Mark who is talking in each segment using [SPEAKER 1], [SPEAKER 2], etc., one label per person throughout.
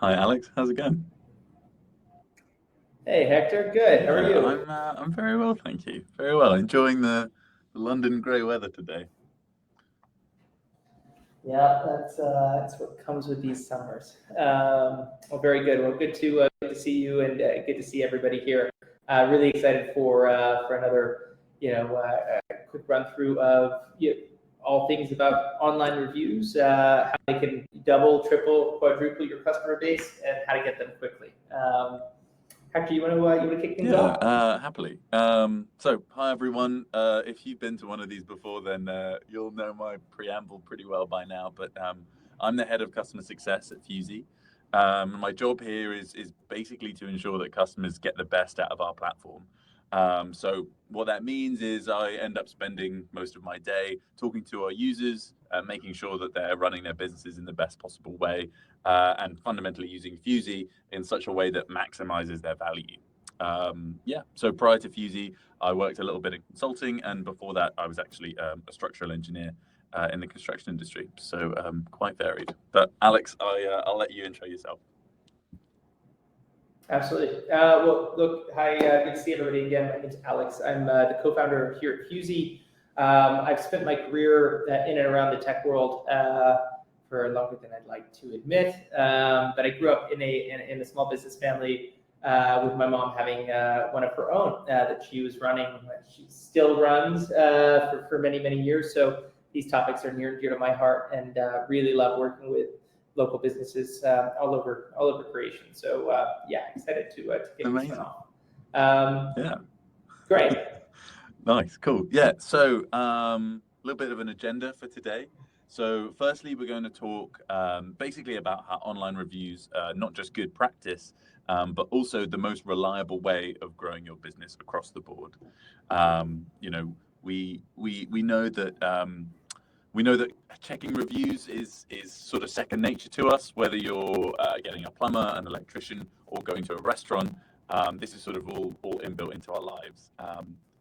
[SPEAKER 1] Hi Alex, how's it going?
[SPEAKER 2] Hey Hector, good. How are
[SPEAKER 1] Yeah,
[SPEAKER 2] you?
[SPEAKER 1] I'm very well, thank you. Very well, enjoying the London grey weather today.
[SPEAKER 2] Yeah, that's what comes with these summers. Well, very good. Well, good to see you and good to see everybody here. Really excited for another quick run through of all things about online reviews, how they can double, triple, quadruple your customer base, and how to get them quickly. Hector, you want to kick things
[SPEAKER 1] Yeah,
[SPEAKER 2] off?
[SPEAKER 1] happily. So hi everyone. If you've been to one of these before, then you'll know my preamble pretty well by now. But I'm the head of customer success at Fuzey. My job here is basically to ensure that customers get the best out of our platform. So what that means is I end up spending most of my day talking to our users, making sure that they're running their businesses in the best possible way, and fundamentally using Fuzey in such a way that maximizes their value. Yeah, so prior to Fusey, I worked a little bit in consulting, and before that, I was actually a structural engineer in the construction industry. So quite varied. But Alex, I'll let you intro yourself.
[SPEAKER 2] Absolutely. Well, look, hi, good to see everybody again. My name's Alex. I'm the co-founder here at Fusey. I've spent my career in and around the tech world for longer than I'd like to admit. But I grew up in a small business family with my mom having one of her own that she was running. She still runs for many, many years. So these topics are near and dear to my heart, and really love working with local businesses all over creation. So yeah, excited to kick this one
[SPEAKER 1] Amazing.
[SPEAKER 2] off. Um,
[SPEAKER 1] Yeah.
[SPEAKER 2] Great.
[SPEAKER 1] Nice, cool. Yeah, so a little bit of an agenda for today. So, firstly, we're going to talk basically about how online reviews, not just good practice, but also the most reliable way of growing your business across the board. You know, we know that checking reviews is sort of second nature to us. Whether you're getting a plumber, an electrician, or going to a restaurant, this is sort of all inbuilt into our lives.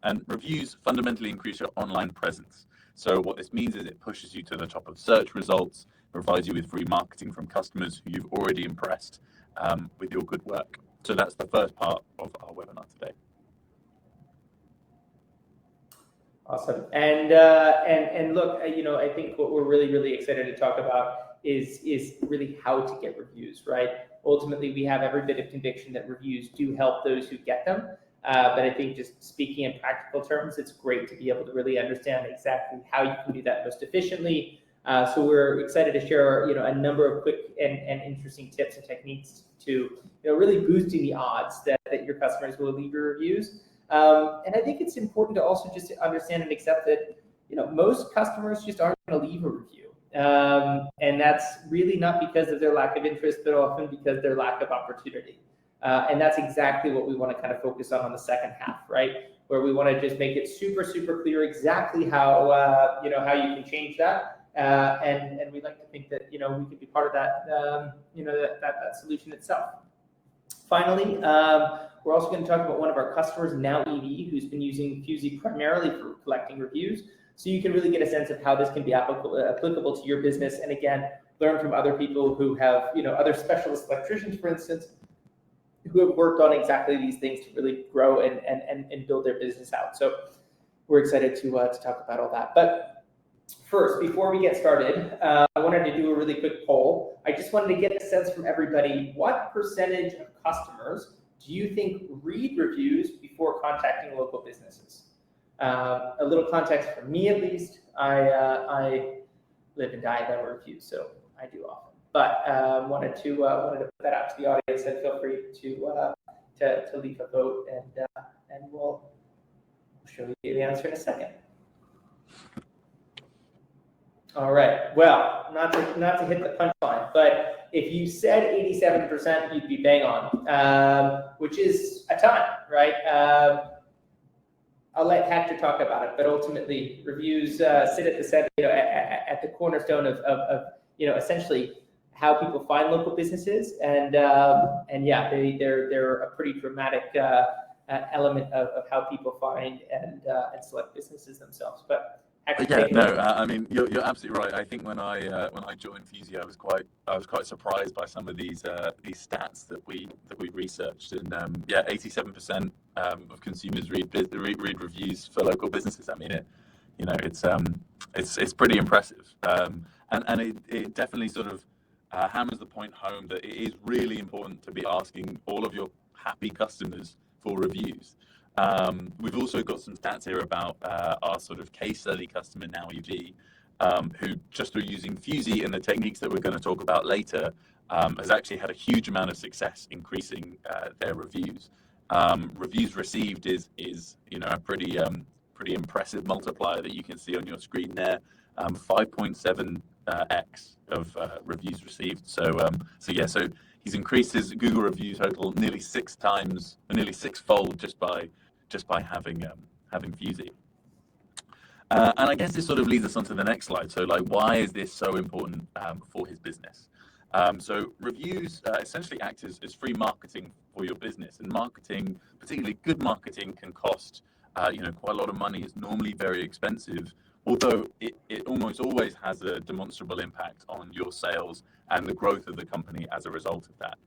[SPEAKER 1] And reviews fundamentally increase your online presence. So what this means is it pushes you to the top of search results, provides you with free marketing from customers who you've already impressed with your good work. So that's the first part of our webinar today.
[SPEAKER 2] Awesome. And look, I think what we're really excited to talk about is really how to get reviews, right? Ultimately, we have every bit of conviction that reviews do help those who get them. But I think just speaking in practical terms, it's great to be able to really understand exactly how you can do that most efficiently. So we're excited to share, a number of quick and interesting tips and techniques to, really boosting the odds that your customers will leave your reviews. And I think it's important to also just to understand and accept that, most customers just aren't going to leave a review. And that's really not because of their lack of interest, but often because their lack of opportunity. And that's exactly what we want to kind of focus on the second half, right? Where we want to just make it super clear exactly how, how you can change that. And we like to think that, we could be part of that, that solution itself. Finally, we're also going to talk about one of our customers, Now EV, who's been using Fusey primarily for collecting reviews. So you can really get a sense of how this can be applicable to your business. And again, learn from other people who have, other specialist electricians, for instance, who have worked on exactly these things to really grow and build their business out. So we're excited to talk about all that. But first, before we get started, I wanted to do a really quick poll. I just wanted to get a sense from everybody, what percentage of customers do you think read reviews before contacting local businesses? A little context for me, at least. I live and die by reviews, so I do often. But wanted to put that out to the audience, and feel free to leave a vote, and we'll show you the answer in a second. All right. Well, not to hit the punchline, but if you said 87%, you'd be bang on, which is a ton, right? I'll let Hector talk about it, but ultimately, reviews sit at the center, at the cornerstone of essentially how people find local businesses, and yeah, they're a pretty dramatic element of how people find and select businesses themselves. But actually
[SPEAKER 1] Yeah,
[SPEAKER 2] take
[SPEAKER 1] no,
[SPEAKER 2] it?
[SPEAKER 1] I mean you're absolutely right. I think when I joined Fuzey, I was quite surprised by some of these stats that we researched, and yeah, 87% of consumers read reviews for local businesses. I mean it's pretty impressive, and it definitely sort of hammers the point home that it is really important to be asking all of your happy customers for reviews. We've also got some stats here about our sort of case study customer now, EG, who just through using Fuzey and the techniques that we're going to talk about later, has actually had a huge amount of success increasing their reviews. Reviews received is a pretty impressive multiplier that you can see on your screen there. 5.7 x of reviews received. So he's increased his Google review total nearly 6 times, nearly sixfold just by having Fuzey. And I guess this sort of leads us on to the next slide. So, like, why is this so important for his business? So, reviews essentially act as free marketing for your business, and marketing, particularly good marketing, can cost quite a lot of money. It's normally very expensive, although it almost always has a demonstrable impact on your sales and the growth of the company as a result of that.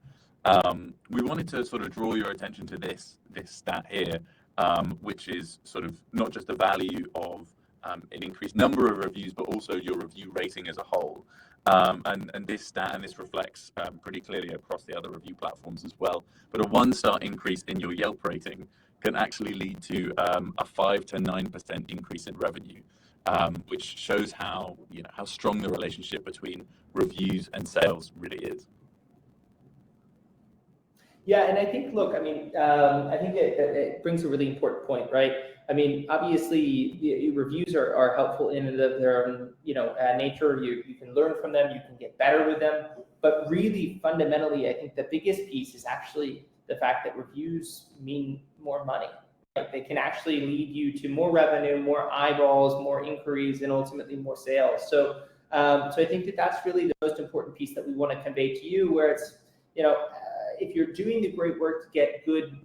[SPEAKER 1] We wanted to sort of draw your attention to this stat here, which is sort of not just the value of an increased number of reviews, but also your review rating as a whole. And this stat, and this reflects pretty clearly across the other review platforms as well. But a 1-star increase in your Yelp rating can actually lead to a 5 to 9% increase in revenue, which shows how strong the relationship between reviews and sales really is.
[SPEAKER 2] Yeah, and I think, look, I mean, I think it brings a really important point, right? I mean, obviously, reviews are helpful in their own, nature. You can learn from them, you can get better with them, but really, fundamentally, I think the biggest piece is actually the fact that reviews mean more money. Right? They can actually lead you to more revenue, more eyeballs, more inquiries, and ultimately more sales. So I think that's really the most important piece that we want to convey to you, where it's, if you're doing the great work to get good,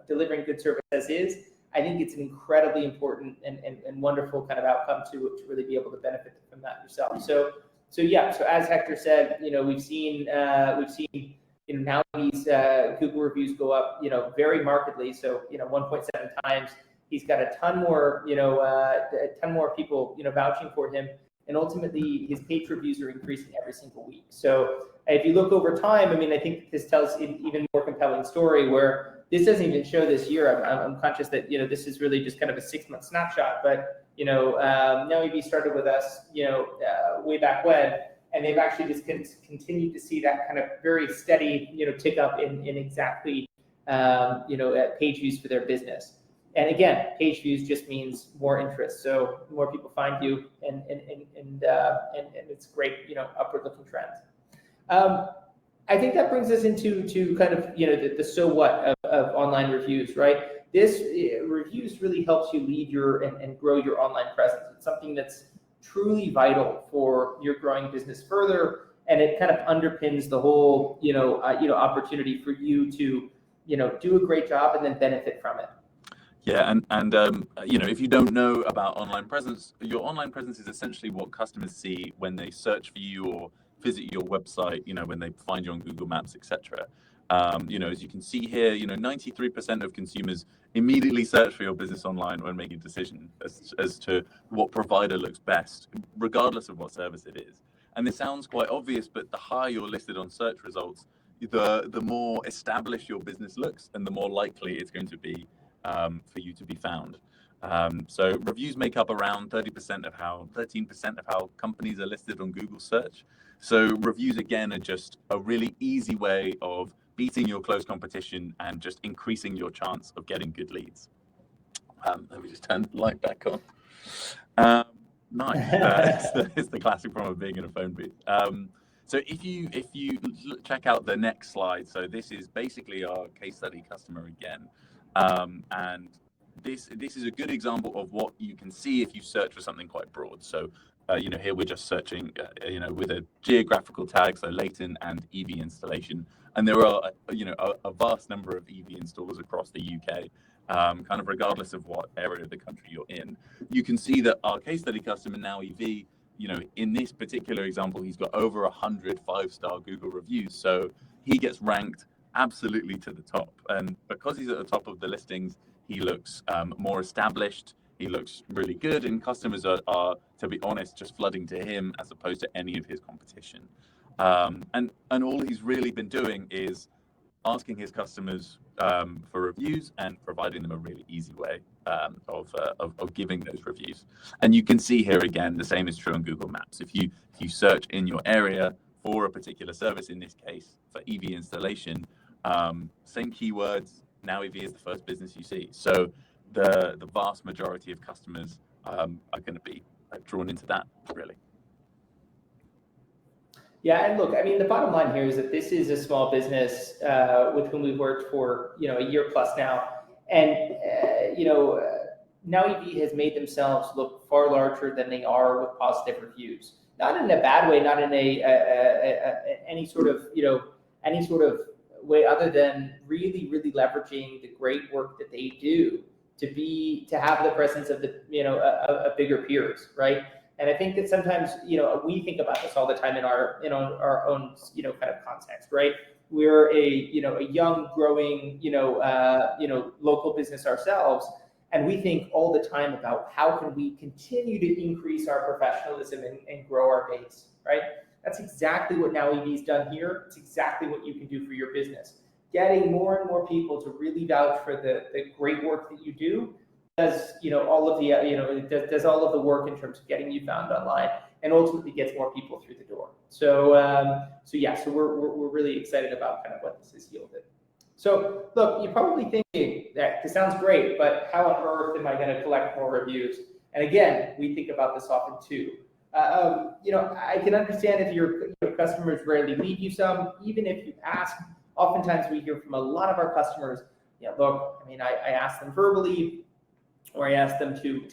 [SPEAKER 2] delivering good service as is, I think it's an incredibly important and wonderful kind of outcome to really be able to benefit from that yourself. So as Hector said, we've seen now these Google reviews go up, very markedly. So 1.7 times. He's got a ton more people vouching for him, and ultimately his page reviews are increasing every single week. So if you look over time, I mean, I think this tells an even more compelling story, where this doesn't even show this year. I'm conscious that this is really just kind of a 6-month snapshot, but now EB started with us way back when, and they've actually just continued to see that kind of very steady tick up in exactly page views for their business. And again, page views just means more interest. So more people find you, and it's great, upward looking trends. I think that brings us into kind of the so what of online reviews, right? This reviews really helps you lead and grow your online presence. It's something that's truly vital for your growing business further, and it kind of underpins the whole opportunity for you to do a great job and then benefit from it.
[SPEAKER 1] Yeah, and if you don't know about online presence, your online presence is essentially what customers see when they search for you or visit your website, when they find you on Google Maps, etc. As you can see here, 93% of consumers immediately search for your business online when making a decision as to what provider looks best, regardless of what service it is. And this sounds quite obvious, but the higher you're listed on search results, the more established your business looks, and the more likely it's going to be for you to be found. So reviews make up around 13% of how companies are listed on Google search. So reviews, again, are just a really easy way of beating your close competition and just increasing your chance of getting good leads. Let me just turn the light back on. Nice. It's the classic problem of being in a phone booth. So if you check out the next slide, so this is basically our case study customer again. And this is a good example of what you can see if you search for something quite broad. So, here we're just searching, with a geographical tag, so Leighton and EV installation. And there are, a vast number of EV installers across the UK. kind of regardless of what area of the country you're in. You can see that our case study customer, Now EV, in this particular example, he's got over 100 5-star Google reviews. So he gets ranked absolutely to the top. And because he's at the top of the listings, he looks more established. He looks really good. And customers are, to be honest, just flooding to him as opposed to any of his competition. And all he's really been doing is asking his customers for reviews and providing them a really easy way of giving those reviews. And you can see here again, the same is true on Google Maps. If you search in your area for a particular service, in this case for EV installation, same keywords, Now EV is the first business you see. So the vast majority of customers are going to be drawn into that, really.
[SPEAKER 2] Yeah, and look, I mean, the bottom line here is that this is a small business with whom we've worked for a year plus now, and Now EV has made themselves look far larger than they are with positive reviews. Not in a bad way, not in any sort of way other than really leveraging the great work that they do to have the presence of a bigger peers, right? And I think that sometimes, we think about this all the time in our own, kind of context, right? We're a young, growing, local business ourselves, and we think all the time about how can we continue to increase our professionalism and grow our base, right? That's exactly what Now EV's done here. It's exactly what you can do for your business. Getting more and more people to really vouch for the great work that you do does all of the does all of the work in terms of getting you found online, and ultimately gets more people through the door. So we're really excited about kind of what this has yielded. So look, you're probably thinking that this sounds great, but how on earth am I going to collect more reviews? And again, we think about this often too. I can understand if your customers rarely leave you some, even if you ask. Oftentimes we hear from a lot of our customers, look, I mean, I ask them verbally, or I ask them to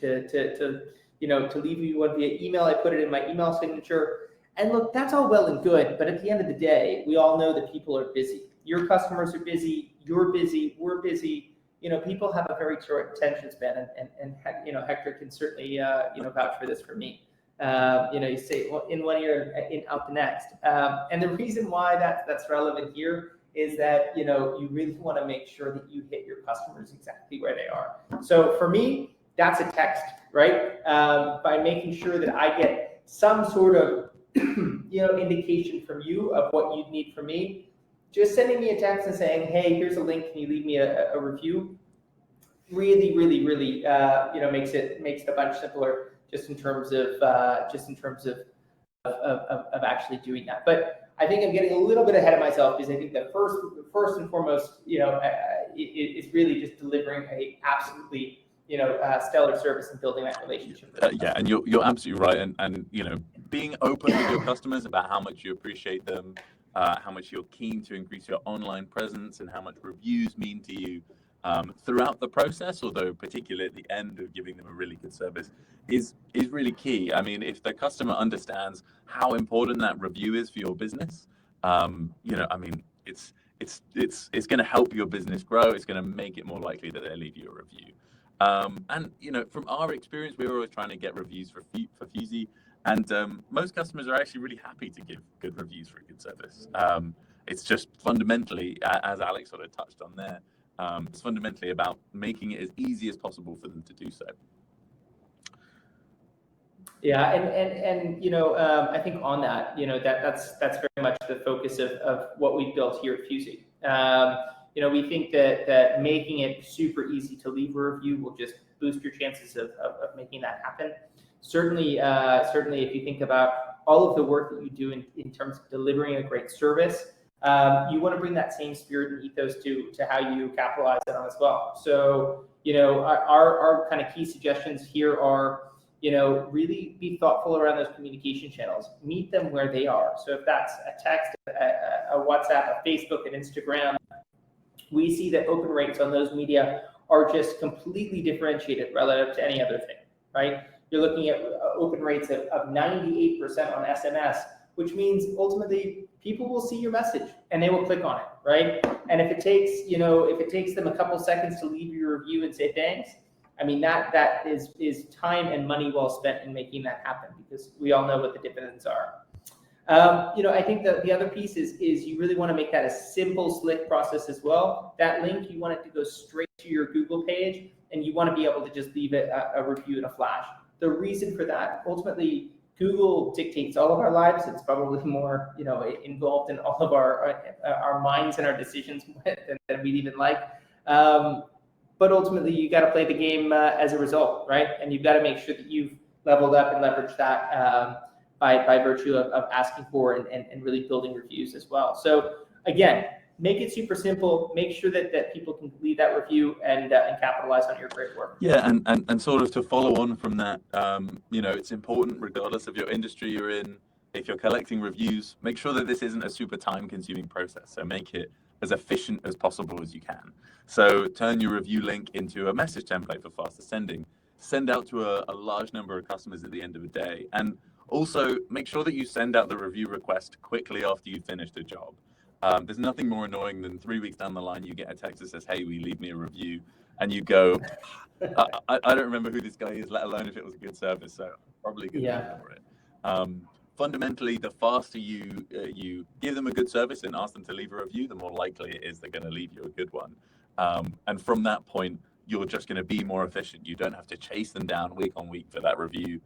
[SPEAKER 2] leave you one via email. I put it in my email signature. And look, that's all well and good, but at the end of the day, we all know that people are busy. Your customers are busy, you're busy, we're busy. People have a very short attention span, and Hector can certainly vouch for this for me. You say, well, in one ear and out the next. And the reason why that's relevant here is that you really want to make sure that you hit your customers exactly where they are. So for me, that's a text, right? By making sure that I get some sort of indication from you of what you need from me. Just sending me a text and saying, hey, here's a link, can you leave me a review? Really makes it a bunch simpler just in terms of actually doing that. But I think I'm getting a little bit ahead of myself, because I think that first and foremost, is really just delivering a absolutely stellar service and building that relationship.
[SPEAKER 1] Yeah, and you're absolutely right, and being open with your customers about how much you appreciate them, how much you're keen to increase your online presence, and how much reviews mean to you throughout the process, although particularly at the end of giving them a really good service, is really key. I mean, if the customer understands how important that review is for your business, I mean, it's going to help your business grow. It's going to make it more likely that they'll leave you a review. And from our experience, we're always trying to get reviews for Fuzey, and most customers are actually really happy to give good reviews for a good service. It's just fundamentally, as Alex sort of touched on there, it's fundamentally about making it as easy as possible for them to do so.
[SPEAKER 2] Yeah, and I think on that, that's very much the focus of what we've built here at Fuzey. We think that making it super easy to leave a review will just boost your chances of making that happen. Certainly, if you think about all of the work that you do in terms of delivering a great service, you want to bring that same spirit and ethos to how you capitalize it on as well. So, our kind of key suggestions here are, really be thoughtful around those communication channels. Meet them where they are. So if that's a text, a WhatsApp, a Facebook, an Instagram, we see that open rates on those media are just completely differentiated relative to any other thing, right? You're looking at open rates of 98% on SMS, which means ultimately people will see your message and they will click on it, right? And if it takes them a couple seconds to leave your review and say thanks, I mean, that is time and money well spent in making that happen, because we all know what the dividends are. I think that the other piece is you really want to make that a simple, slick process as well. That link, you want it to go straight to your Google page, and you want to be able to just leave it a review in a flash. The reason for that, ultimately, Google dictates all of our lives. It's probably more, involved in all of our minds and our decisions than we'd even like. But ultimately, you got to play the game as a result, right? And you've got to make sure that you've leveled up and leveraged that by virtue of asking for and really building reviews as well. So again, make it super simple. Make sure that people can leave that review and capitalize on your great work.
[SPEAKER 1] Yeah, and sort of to follow on from that, it's important regardless of your industry you're in. If you're collecting reviews, make sure that this isn't a super time-consuming process. So make it as efficient as possible as you can. So turn your review link into a message template for faster sending. Send out to a large number of customers at the end of the day. And also make sure that you send out the review request quickly after you finish the job. There's nothing more annoying than 3 weeks down the line, you get a text that says, hey, will you leave me a review? And you go, I don't remember who this guy is, let alone if it was a good service. So probably good for it. Fundamentally, the faster you give them a good service and ask them to leave a review, the more likely it is they're going to leave you a good one. And from that point, you're just going to be more efficient. You don't have to chase them down week on week for that review.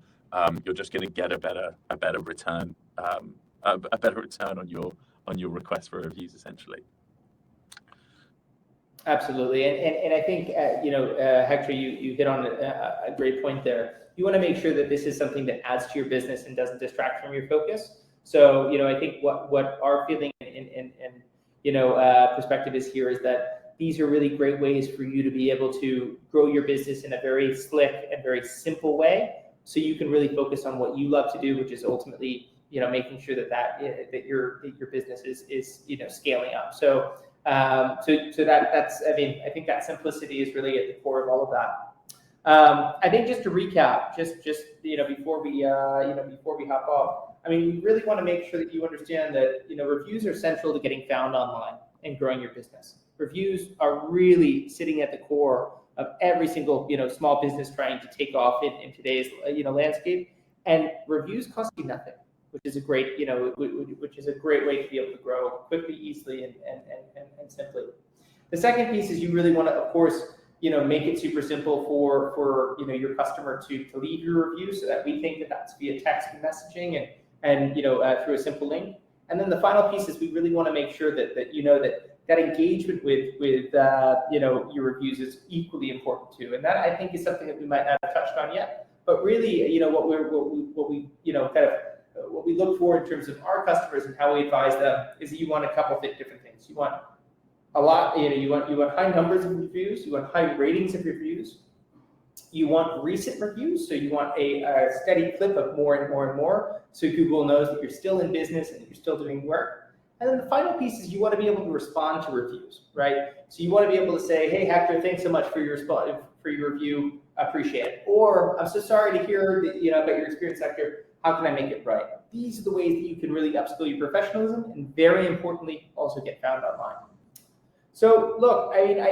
[SPEAKER 1] You're just going to get a better return, a better return on your request for reviews, essentially.
[SPEAKER 2] Absolutely, and I think Hector, you hit on a great point there. You want to make sure that this is something that adds to your business and doesn't distract from your focus. So I think what our feeling and perspective is here is that these are really great ways for you to be able to grow your business in a very slick and very simple way, so you can really focus on what you love to do, which is ultimately making sure that your business is scaling up. So that's I think that simplicity is really at the core of all of that. I think just to recap, just before we hop off, I mean, we really want to make sure that you understand that reviews are central to getting found online and growing your business. Reviews are really sitting at the core of every single small business trying to take off in today's landscape. And reviews cost you nothing, which is a great way to be able to grow quickly, easily, and simply. The second piece is you really want to, of course, make it super simple for your customer to leave your review, so that we think that that's via text and messaging and through a simple link. And then the final piece is we really want to make sure that that engagement with your reviews is equally important too. And that, I think, is something that we might not have touched on yet. But really, what we look for in terms of our customers and how we advise them is that you want a couple of different things. You want a lot, you want high numbers of reviews, you want high ratings of reviews, you want recent reviews, so you want a steady clip of more and more and more, so Google knows that you're still in business and that you're still doing work. And then the final piece is you want to be able to respond to reviews, right? So you want to be able to say, hey, Hector, thanks so much for your review, appreciate it. Or I'm so sorry to hear about your experience, Hector. How can I make it right? These are the ways that you can really upskill your professionalism and, very importantly, also get found online. So look, I mean,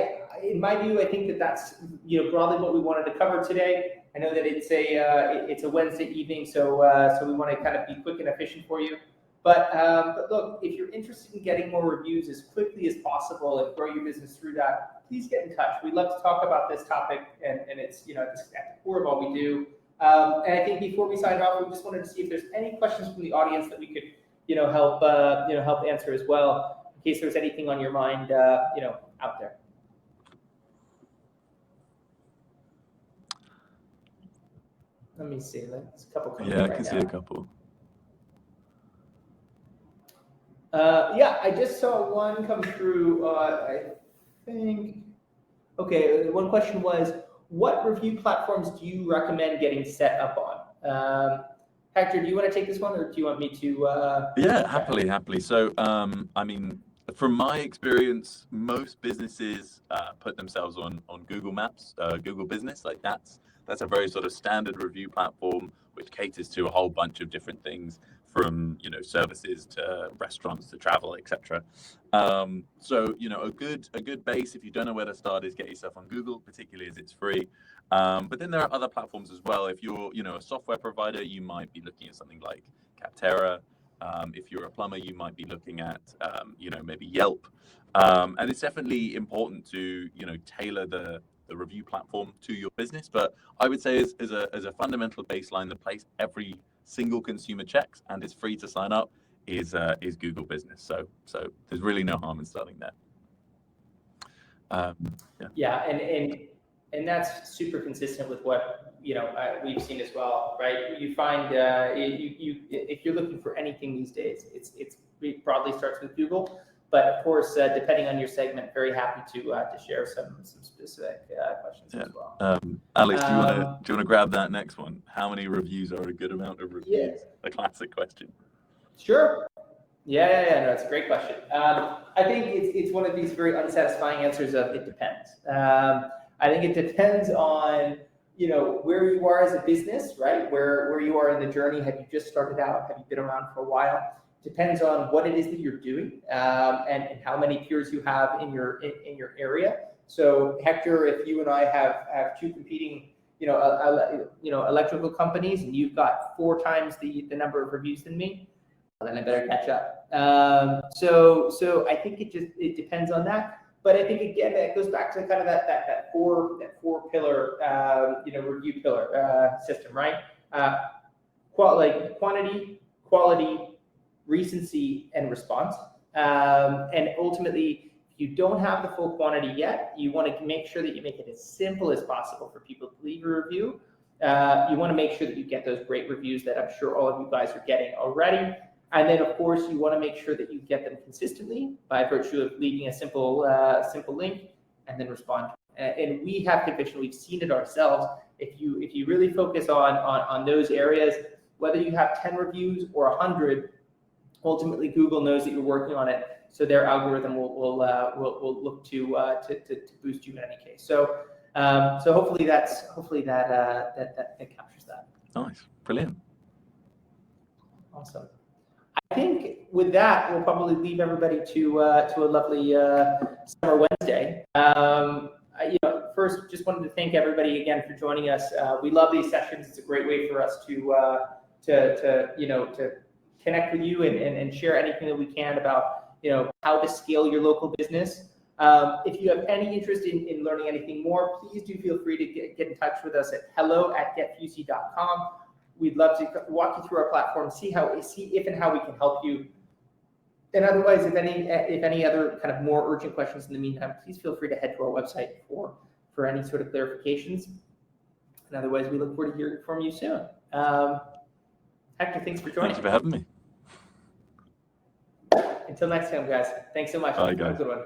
[SPEAKER 2] in my view, I think that's broadly what we wanted to cover today. I know that it's a Wednesday evening, so we want to kind of be quick and efficient for you. But look, if you're interested in getting more reviews as quickly as possible and grow your business through that, please get in touch. We'd love to talk about this topic, and it's at the core of all we do. And I think before we sign off, we just wanted to see if there's any questions from the audience that we could help answer as well, in case there's anything on your mind out there. Let me see. There's a couple coming
[SPEAKER 1] I can see a couple.
[SPEAKER 2] I just saw one come through. I think. Okay, one question was, what review platforms do you recommend getting set up on? Hector, do you want to take this one, or do you want me to?
[SPEAKER 1] Happily. So, I mean, from my experience, most businesses put themselves on Google Maps, Google Business. Like that's a very sort of standard review platform which caters to a whole bunch of different things. from services to restaurants to travel, etc. So a good base, if you don't know where to start, is get yourself on Google, particularly as it's free. But then there are other platforms as well. If you're a software provider, you might be looking at something like Capterra. If you're a plumber, you might be looking at maybe Yelp. And it's definitely important to tailor the review platform to your business. But I would say as a fundamental baseline, the place every single consumer checks and is free to sign up is Google Business. So there's really no harm in starting there.
[SPEAKER 2] And that's super consistent with what we've seen as well, right? You find if you're looking for anything these days, it broadly starts with Google. But of course, depending on your segment, very happy to share some specific questions as well.
[SPEAKER 1] Alex, do you want to grab that next one? How many reviews are a good amount of reviews?
[SPEAKER 2] Yeah.
[SPEAKER 1] A classic question.
[SPEAKER 2] Sure. Yeah. No, it's a great question. I think it's one of these very unsatisfying answers of it depends. I think it depends on where you are as a business, right? Where you are in the journey. Have you just started out? Have you been around for a while? Depends on what it is that you're doing and how many peers you have in your area. So Hector, if you and I have two competing electrical companies and you've got 4 times the number of reviews than me, well, then I better catch up. So I think it depends on that. But I think again that goes back to kind of that four pillar review pillar system, right? Quantity, quality, recency, and response. And ultimately, if you don't have the full quantity yet, you want to make sure that you make it as simple as possible for people to leave a review. You want to make sure that you get those great reviews that I'm sure all of you guys are getting already. And then, of course, you want to make sure that you get them consistently by virtue of leaving a simple link and then respond. And we have conviction, we've seen it ourselves. If you really focus on those areas, whether you have 10 reviews or 100, ultimately Google knows that you're working on it, so their algorithm will look to boost you in any case. So hopefully that captures that.
[SPEAKER 1] Nice, brilliant,
[SPEAKER 2] awesome. I think with that, we'll probably leave everybody to a lovely summer Wednesday. First, just wanted to thank everybody again for joining us. We love these sessions. It's a great way for us to connect with you and share anything that we can about how to scale your local business. If you have any interest in learning anything more, please do feel free to get in touch with us at hello@getfuzey.com. We'd love to walk you through our platform, see if and how we can help you. And otherwise, if any other kind of more urgent questions in the meantime, please feel free to head to our website for any sort of clarifications. And otherwise, we look forward to hearing from you soon. Hector, thanks for joining.
[SPEAKER 1] Thank you for having me.
[SPEAKER 2] Until next time, guys. Thanks so much.
[SPEAKER 1] Bye, guys.
[SPEAKER 2] Have a good one.